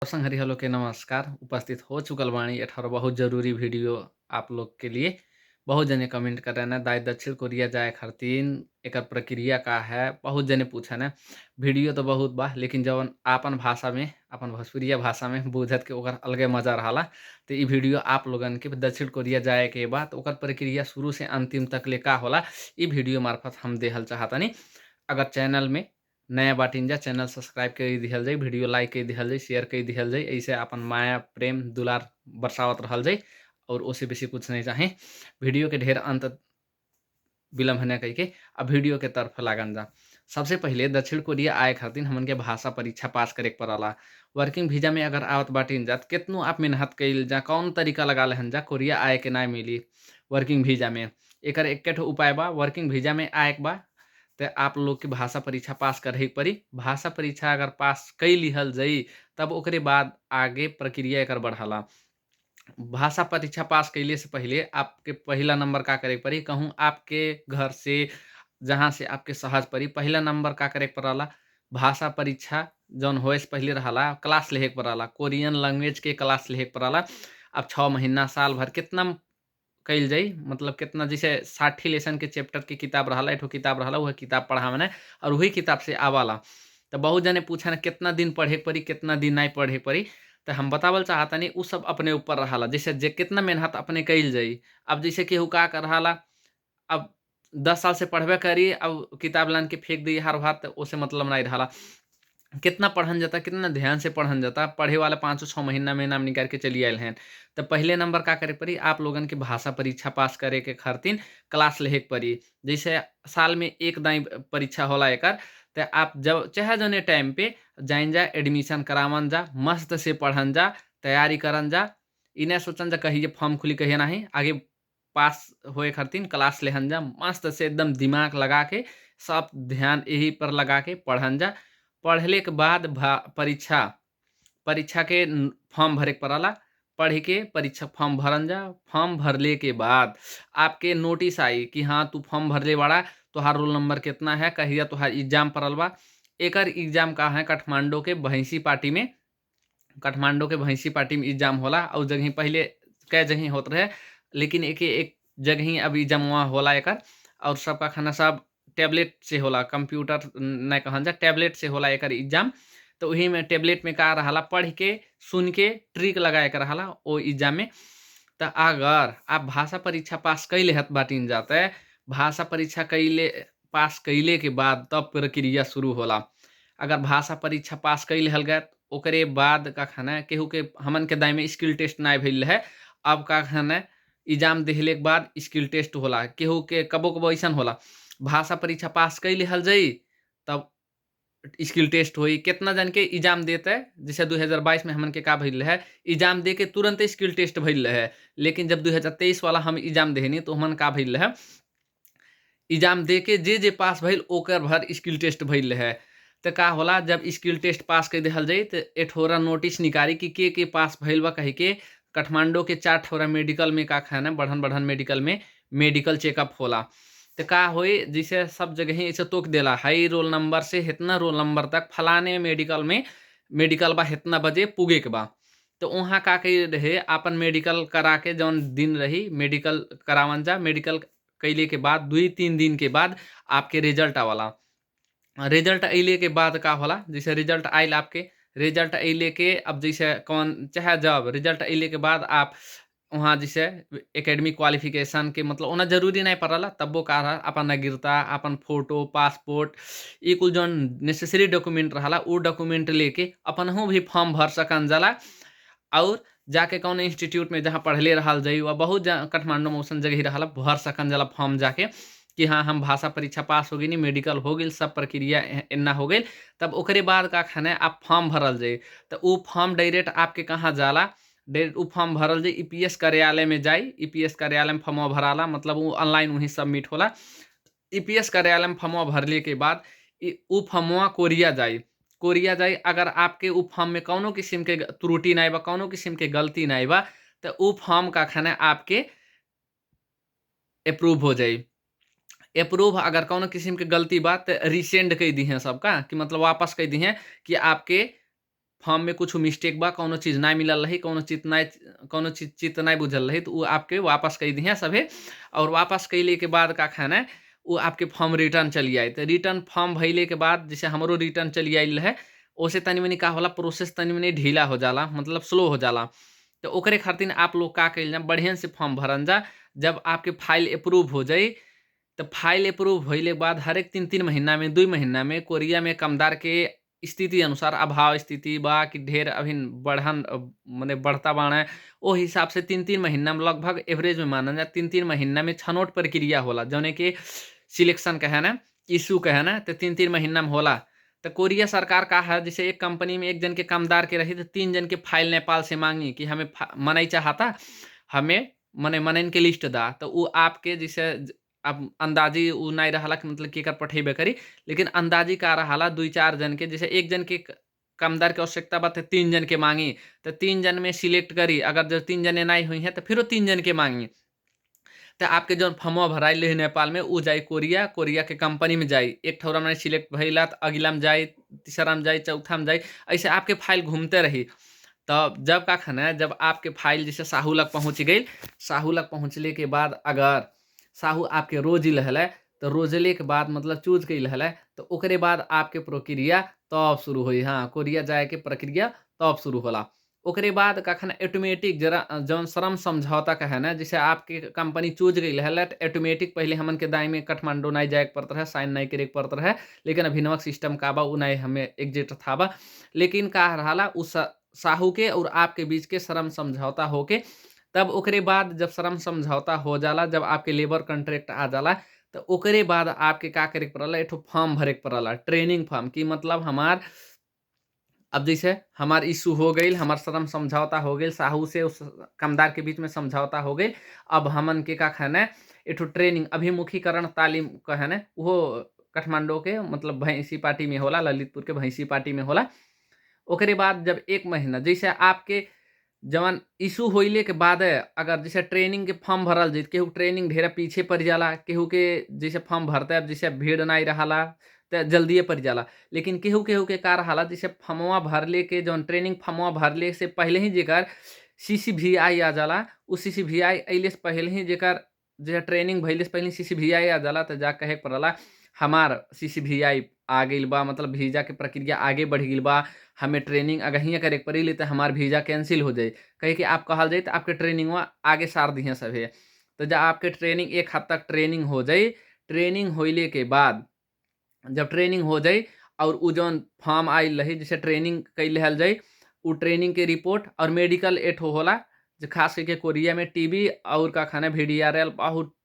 संगहरी hello के नमस्कार। उपस्थित हो चुकल बाणी एठार बहुत जरूरी वीडियो आप लोग के लिए। बहुत जने कमेंट कर रहे दाई दक्षिण कोरिया जाए खातिर एकर प्रक्रिया का है। बहुत जने पूछन है। वीडियो तो बहुत बा लेकिन जवन आपन भाषा में अपन भोजपुरिया भाषा में बुझत के ओकर अलगे मजा रहाला। तो ई वीडियो आप लोगन के दक्षिण कोरिया जाए के बाद ओकर प्रक्रिया शुरू से अंतिम तक ले का होला ई वीडियो मार्फत हम देहल चाहतनी। अगर चैनल में नया बाटिन जा चैनल सब्सक्राइब कर दिहल जाई, वीडियो लाइक कर दिहल जाई, शेयर कर दिहल जाई। ऐसे अपन माया प्रेम दुलार बरसावत रहल जाई और उससे बेसी कुछ नहीं चाहे। वीडियो के ढेर अंत विलम्ब है कह के अब वीडियो के तरफ लागन जा। सबसे पहले दक्षिण कोरिया आए खातिर हमन के भाषा परीक्षा पास करे के पड़ला। वर्किंग वीजा में अगर आवत बाटिन जात केतनो आप मेहनत कइल जा कौन तरीका लगा लेहन जा कोरिया आए के ना मिली। वर्किंग वीजा में एकर एक उपाय बा। वर्किंग वीजा में आए के बा तो आप लोग की भाषा परीक्षा पास करे के पड़ी। भाषा परीक्षा अगर पास कई लिहल जाई तब ओकरे बाद आगे प्रक्रिया एकर बढ़ला। भाषा परीक्षा पास कैले से पहले आपके पहला नंबर का करे के पड़ी। कहूँ आपके घर से जहाँ से आपके सहज पड़ी पहला नंबर का करे के पड़ला। भाषा परीक्षा जौन होए से पहले रहला क्लास लेहे के पड़ला। कोरियन लैंग्वेज के क्लास लेहे के पड़ला। अब 6 महीना साल भर कितना कइल जाई मतलब कितना जैसे 60 लेसन के चैप्टर की किताब रहला एक किताब रहला वह किताब पढ़ावना और वही किताब से आवाला। तो बहुत जने पूछा कितना दिन पढ़े के पड़ी कितना दिन नहीं पढ़े के पड़ी। तो हम बतावल चाहतनी उ सब अपने ऊपर रहाला जैसे जे कितना मेहनत अपने कइल जाई। अब जैसे केहू का कर रहाला अब 10 साल से पढ़बे करी अब किताब लान के फेंक दी हर बार तो उसे मतलब नहीं रहाला। कितना पढ़न जाता कितना ध्यान से पढ़न जाता पढ़े वाला 5-6 महीना में नाम निकाल के चली आयल हैं। तो पहले नंबर का करे पड़ी आप लोगन के भाषा परीक्षा पास करे के खातिर क्लास लेहे के पड़ी। जैसे साल में एक दाई परीक्षा होला एकर। तो आप जब चाहे जने टाइम पे जाइन जा एडमिशन करावन जा मस्त से पढ़न जा तैयारी करन जा। इन्हें सोचन जा कहिए फॉर्म खुली कहिए नहीं आगे पास होए खातिर क्लास लेहन जा मस्त से एकदम दिमाग लगा के सब ध्यान यही पर लगा के पढ़न जा। पढ़ले के बाद परीक्षा परीक्षा के फॉर्म भरे के पड़ला। पढ़ के परीक्षा फॉर्म भरन जा। फॉर्म भरले के बाद आपके नोटिस आई कि हाँ तू फॉर्म भरले बाड़ा तोहार रोल नंबर कितना है कहिया तोहार एग्जाम पड़ल बा। एकर एग्जाम का है काठमांडू के भैंसी पार्टी में। काठमांडू के भैंसी पार्टी में एग्जाम होला और जगह पहले कई जगह होत रहे लेकिन एक जगह ही अब एग्जाम वहाँ होला एकर। और सबका खाना सब टैबलेट से होला कंप्यूटर नहीं कहन जा टैबलेट से होला एकर एग्जाम। तो वही में टैबलेट में का रहाला पढ़ के सुन के ट्रिक लगा के रहाला वो एग्जाम में। तो अगर आप भाषा परीक्षा पास कैले हत बाटिन जाते भाषा परीक्षा कैले पास कैले के बाद तब प्रक्रिया शुरू होला। अगर भाषा परीक्षा पास कैले हल गए ओकरे बाद का खाना केहू के हमन के दाई में स्किल टेस्ट ना भइल है। अब का खाना एग्जाम देहले के बाद स्किल टेस्ट होला केहू के कबो कबो ऐसा होला भाषा परीक्षा पास कैले हल जाई तब स्किल टेस्ट होई। कितना जन के एग्जाम देते जैसे 2022 में हमन के का भइल है एग्जाम दे के तुरंत स्किल टेस्ट भइल है। लेकिन जब 2023 वाला हम एग्जाम देहनी तो हमन का भइल है एग्जाम दे के जे पास भइल ओकर भर स्किल टेस्ट भइल है। तो का होला जब स्किल टेस्ट पास कर दिहल जाई तो एठोरा नोटिस निकारी कि के पास भइल बा कही के। काठमांडू के 4 ठोरा मेडिकल में का खाना बढ़न बढ़न मेडिकल में मेडिकल चेकअप होला। तो का होई जैसे सब जगह ही ऐसे तोक देला हाई रोल नंबर से इतना रोल नंबर तक फलाने मेडिकल में मेडिकल बा इतना बजे पुगे के बा। तो वहाँ का कही रहे अपन मेडिकल करा के जौन दिन रही मेडिकल करावन जा। मेडिकल कैले के बाद 2-3 दिन के बाद आपके रिजल्ट आवाला। रिजल्ट अइले के बाद का होला जैसे रिजल्ट आइल आपके रिजल्ट अइले के अब जैसे कौन चाहे जब रिजल्ट अइले के बाद आप वहाँ जैसे एकेडमिक क्वालिफिकेशन के मतलब ओना जरूरी नहीं पड़ला तब्बो का रहा अपन नागरिकता अपन फोटो पासपोर्ट ये कुल जौन नेसेसरी डॉक्यूमेंट रहा वो डॉक्यूमेंट लेके अपन भी फॉर्म भर सकन जाला। और जाके कौन इंस्टीट्यूट में जहाँ पढ़ले रहल जाई वह बहुत काठमांडू में उसन जगह रहला भर सकन जाला फॉर्म जाके कि हाँ हम भाषा परीक्षा पास हो गई मेडिकल हो गई सब प्रक्रिया इन्ना हो गई। तब ओकरे बाद का खाना आप फॉर्म भरल जाई। तो वो फॉर्म डायरेक्ट आपके कहाँ जाला डायरेक्ट वो फॉर्म भरल जाई ईपीएस कार्यालय में जाई। ईपीएस कार्यालय में फॉर्म भराला मतलब वो ऑनलाइन वहीं सबमिट होला। ईपीएस कार्यालय में फॉर्म भरले के बाद उ फॉर्मवा कोरिया जाई। अगर आपके उ फॉर्म में कौनो किस्म के त्रुटि नहीं बा कौनो किस्म के गलती नहीं बा तो उ फॉर्म का खाना आपके अप्रूव हो जाई। अप्रूव अगर कौनो किस्म के गलती बा तो रिसेंड कर दी हैं सबका कि मतलब वापस कर दी हैं कि आपके फॉर्म में कुछ मिस्टेक बा, कौनो चीज़ ना मिलल रही, कौनो चीज़ चित्त नहीं बुझल रही, तो वो आपके वापस कई दिहे सभे। और वापस कैले के बाद का खाना वो आपके फॉर्म रिटर्न चली आई। तो रिटर्न फॉर्म भइले के बाद जैसे हमरो रिटर्न चली आइल है, ओसे तनी मनी का होला, प्रोसेस तनी मनी ढीला हो जाला, मतलब स्लो हो जाला। तो ओकरे खातिर आप लोग का कइल जा, बढ़िया से फॉर्म भरन जा। जब आपके फाइल अप्रूव हो जाई, तो फाइल अप्रूव होइले के बाद हर एक 3-3 महीना में, 2 महीना में कोरिया में कामदार के स्थिति अनुसार, अभाव स्थिति बा कि ढेर अभिन बढ़न मने बढ़ता बाड़े, ओ हिसाब से 3-3 महीना में, लगभग एवरेज में मानल जा 3-3 महीना में छनौट प्रक्रिया होला, जौने कि सिलेक्शन कहे ना, इश्यू कहे ना, तो 3-3 महीना में होला। तो कोरिया सरकार का है, जैसे एक कंपनी में 1 जन के कामदार के रही, तो 3 जन के फाइल नेपाल से मांगी कि हमें मनई चाहता, हमें मने मनइन के लिस्ट दा। तो वो आपके जैसे अब अंदाजी उ नहीं रहला कि मतलब केकर पठेबे करी, लेकिन अंदाजी का रहला 2-4 जन के, जैसे 1 जन के कामदार के आवश्यकता बा, तो 3 जन के मांगी, तो 3 जन में सिलेक्ट करी। अगर जो 3 जने नहीं हुई हैं, तो फिर 3 जन के मांगी। तो आपके जौन फॉर्मवा भराइल रही नेपाल में, उ जाई कोरिया, कोरिया के कंपनी में जाई। एक ठौरा में सिलेक्ट भइला तो अगिला में जाई, तीसरा में जाई, चौथा में जाई, ऐसे आपके फाइल घूमते रही। तब जब का खाना, जब आपके फाइल जैसे साहू लग पहुँच गई, साहू लग पहुँचले के बाद अगर साहू आपके रोज ही लहले, तो रोजले के बाद मतलब चूज के लहले, तो ओकरे बाद आपके प्रक्रिया तब शुरू हुई। हाँ, कोरिया जाए के प्रक्रिया तब शुरू होला। ओकरे बाद का खाना ऑटोमेटिक जरा जौन श्रम समझौता का है ना, जैसे आपके कंपनी चूज गई है, ऑटोमेटिक पहले हमन के दाई में काठमांडू नहीं जाए के पड़ता है, साइन नहीं करे के पड़ता है, लेकिन अभिनवक सिस्टम का बा उ नहीं हमें एग्जिट था बा। लेकिन का रहा उस साहू के और आपके बीच के श्रम समझौता होके, तब ओकरे बाद जब श्रम समझौता हो जाला, जब आपके लेबर कॉन्ट्रैक्ट आ जाला, तो ओकरे बाद आपके का करे के पड़ला, एक ठो फॉर्म भरे के पड़ला, ट्रेनिंग फॉर्म, की मतलब हमार अब जैसे हमार इश्यू हो गई, हमार श्रम समझौता हो गई, साहू से उस कामदार के बीच में समझौता हो गई। अब हमन के का खाना एक ठो ट्रेनिंग, अभिमुखीकरण तालीम कहे ना, वो काठमांडू के मतलब भैंसी पार्टी में होला, ललितपुर के भैंसी पार्टी में होला। ओकरे बाद जब 1 महीना जैसे आपके जवन इश्यू होइले के बाद अगर जैसे ट्रेनिंग के फॉर्म भरल जाई, केहू ट्रेनिंग ढेरे पीछे पड़ जाला, केहू के जैसे फॉर्म भरते अब जैसे भीड़ नहीं रहला, तो जल्दिए पड़ जाला। लेकिन केहू केहू के का रहाला, जैसे फॉर्मवा भरले के जौन ट्रेनिंग फॉर्मवा भरले से पहले ही जेकर सीसीवीआई आ जाला, उ सीसीवीआई अइले से पहले ही जेकर जे ट्रेनिंग भइले से पहले सीसीवीआई आ जाला, तो जा कहे के पड़ला हमार सीसीवीआई आ गइल बा, मतलब वीज़ा के प्रक्रिया आगे बढ़ गइल बा, हमें ट्रेनिंग अगहिए करे के पड़ी, तो हमार वीज़ा कैंसिल हो जाई। कहे कि आप कहल जाई तो आपके ट्रेनिंगवा आगे सार दिहे सभे। तो जब आपके ट्रेनिंग 1 हफ्ता तक ट्रेनिंग हो जाई, ट्रेनिंग होइले के बाद जब ट्रेनिंग हो जाई और उ जौन फॉर्म आइल रही, जैसे ट्रेनिंग कइल लेहल जाई, उ ट्रेनिंग के रिपोर्ट और मेडिकल एठो होला, जो खास करके कोरिया में टीबी और का खाना वीडीआरएल बहुत,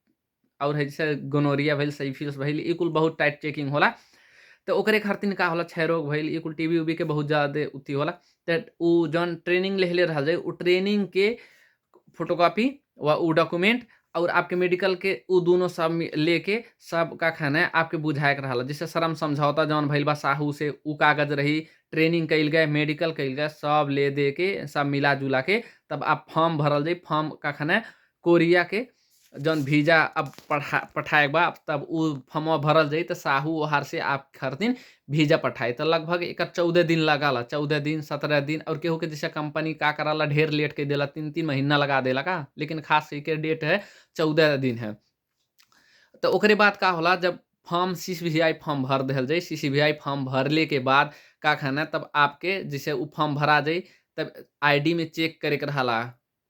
और है जैसे गोनोरिया भइल, सिफिलिस भइल, ई कुल बहुत टाइट चेकिंग होला। तो ओकरे खातिर का होला, क्षय रोग भइल, ई कुल टीबी-उबी के बहुत ज़्यादा उथी होला। त उ जौन ट्रेनिंग लेहले रहल जाई, उ ट्रेनिंग के फोटोकॉपी व उ डॉक्यूमेंट और आपके मेडिकल के उ दोनों सब लेके सब का खाना है आपके बुझाए के रहला। जैसे श्रम समझौता जौन भइल बा साहू से, उ कागज रही, ट्रेनिंग कइल गए, मेडिकल कइल गए, सब ले दे के सब मिला-जुला के तब आप फॉर्म भरल जाई। फॉर्म का खाना कोरिया के जौन वीज़ा अब पठाए के बा, तब उ फॉर्मवा भरल जाई, तो साहू ओहार से आप खातिर वीज़ा पठाई। तो लगभग एकर 14 दिन लगाला, 14 दिन, 17 दिन, और केहू के जैसे कंपनी का कराला ढेर लेट के देला, 3-3 महीना लगा देला का, लेकिन खास करके डेट है 14 दिन है। तो ओकरे बाद का होला, जब फॉर्म सीसीवीआई फॉर्म भर देहल जाई, सीसीवीआई फॉर्म भरले के बाद का खाना, तब आपके जैसे उ फॉर्म भरा जाई, तब आईडी में चेक करे के रहला।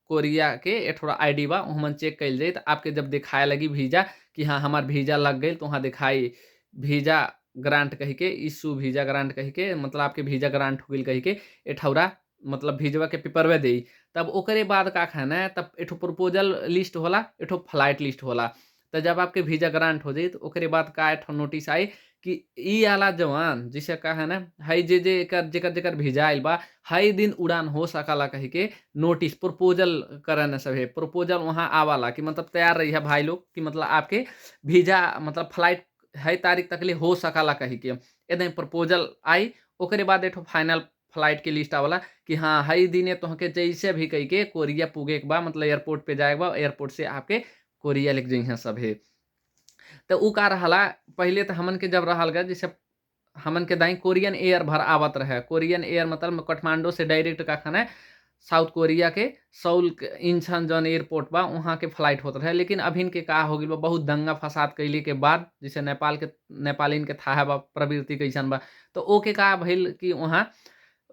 कोरिया के एक ठोरा आईडी बा, ओहमन चेक कइल जाई, तो आपके जब दिखाए लगी वीज़ा कि हाँ हमार वीज़ा लग गइल, तो वहाँ दिखाई वीज़ा ग्रांट कहि के, इश्यू वीज़ा ग्रांट कहि के, मतलब आपके वीज़ा ग्रांट हो गइल कहि के एक ठौरा मतलब वीज़वा के पेपरवा देई। तब ओकरे बाद का खाना, तब एक ठो प्रपोज़ल लिस्ट होला, एक ठो फ्लाइट लिस्ट होला। तो जब आपके वीज़ा ग्रांट हो जाई, तो ओकरे बाद का एक ठो नोटिस आई कि ई आला जवान जिसे का है ना, हई जे एकर जेकर जेकर वीज़ा आइल बा, हई दिन उड़ान हो सकला कहि के नोटिस प्रपोज़ल करन सभे, प्रपोज़ल वहाँ आवाला कि मतलब तैयार रहिए भाई लोग, कि मतलब आपके वीज़ा मतलब फ्लाइट हई तारीख तक ले हो सकला कहि के। एदे प्रपोज़ल आई, ओकरे बाद एक ठो फाइनल फ्लाइट के लिस्ट आवाला कि हाँ हई दिने तोहके जैसे भी कहि के कोरिया पुगे के बा, मतलब एयरपोर्ट पे जाए के बा, एयरपोर्ट से आपके कोरिया लेके जइहे सभे। तो उ का रहला, पहिले तो हमन के जब रहल गा जैसे हमन के दाई कोरियन एयर भर आवत रहे। कोरियन एयर मतलब काठमांडू से डायरेक्ट का खाना साउथ कोरिया के सऊल इंचन जौन एयरपोर्ट बा वहाँ के फ्लाइट होत रहे। लेकिन अभिन के का हो गइल बा, बहुत दंगा फसाद कइले के बाद, जैसे नेपालिन के थाह बा प्रवृत्ति कैसन बा, तो ओके का भइल कि वहाँ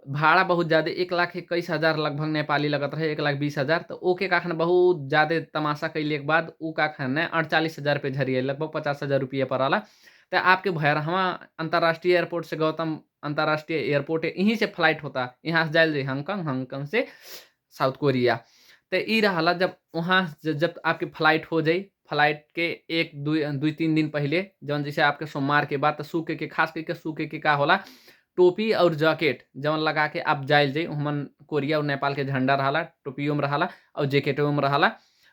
भाड़ा बहुत ज़्यादा 1,21,000 लगभग नेपाली लगत रहे, 1,20,000। तो ओके का खान बहुत ज़्यादा तमाशा कइले के बाद उ का खान 48,000 पे झरी आइल, लगभग 50,000 रुपया पड़ला। तो आपके भैरहवा अंतर्राष्ट्रीय एयरपोर्ट से गौतम अंतर्राष्ट्रीय एयरपोर्ट है, यहीं से फ्लाइट होता, यहाँ से जाइल जाई हांगकांग, हांगकांग से साउथ कोरिया। तो ई रहला जब वहाँ जब आपकी फ्लाइट हो जाई, फ्लाइट के 1 2 3 दिन पहले जौन जैसे आपके सोमवार के बाद, तो सूखे के खास करके सूखे के का होला, टोपी और जैकेट जौन लगा के आप जाइल जाई। ओमन कोरिया और नेपाल के झंडा रहला, टोपियो में रहला और जैकेटो में रहला।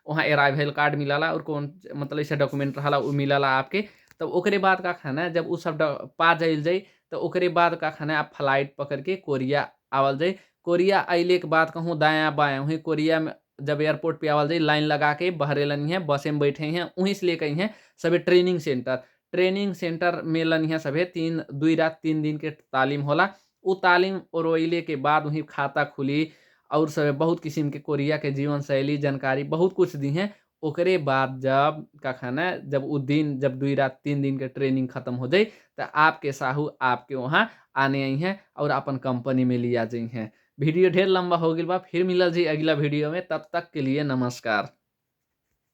वहाँ अराइवल कार्ड मिलला और कौन मतलब ऐसे डॉक्यूमेंट रहला उ मिलला आपके। तब ओकरे बाद का खाना जब उ सब पा जाइल जाई, तो ओकरे बाद का खाना आप फ्लाइट पकड़ के कोरिया आवल जाई। कोरिया अइले के बाद कहूँ दायाँ-बायाँ वहीं कोरिया में जब एयरपोर्ट पे आवल जाई, लाइन लगा के बहरेलनिहे, बसे में बैठइहे, वहीं से लेके अइहे सभे ट्रेनिंग सेंटर। ट्रेनिंग सेंटर में लनिहे सभे 2 रात 3 दिन के तालीम होला। उ तालीम ओरवइले के बाद वहीं खाता खुली और सब बहुत किस्म के कोरिया के जीवन शैली जानकारी बहुत कुछ दिहे। ओकरे बाद जब का खाना जब उ दिन जब 2 रात 3 दिन के ट्रेनिंग खत्म हो जाई, तो आपके साहू आपके वहाँ आने अइहे और अपन कंपनी में लिया जइहे। वीडियो ढेर लंबा हो गइल बा, फिर मिलल जी अगला वीडियो में, तब तक के लिए नमस्कार।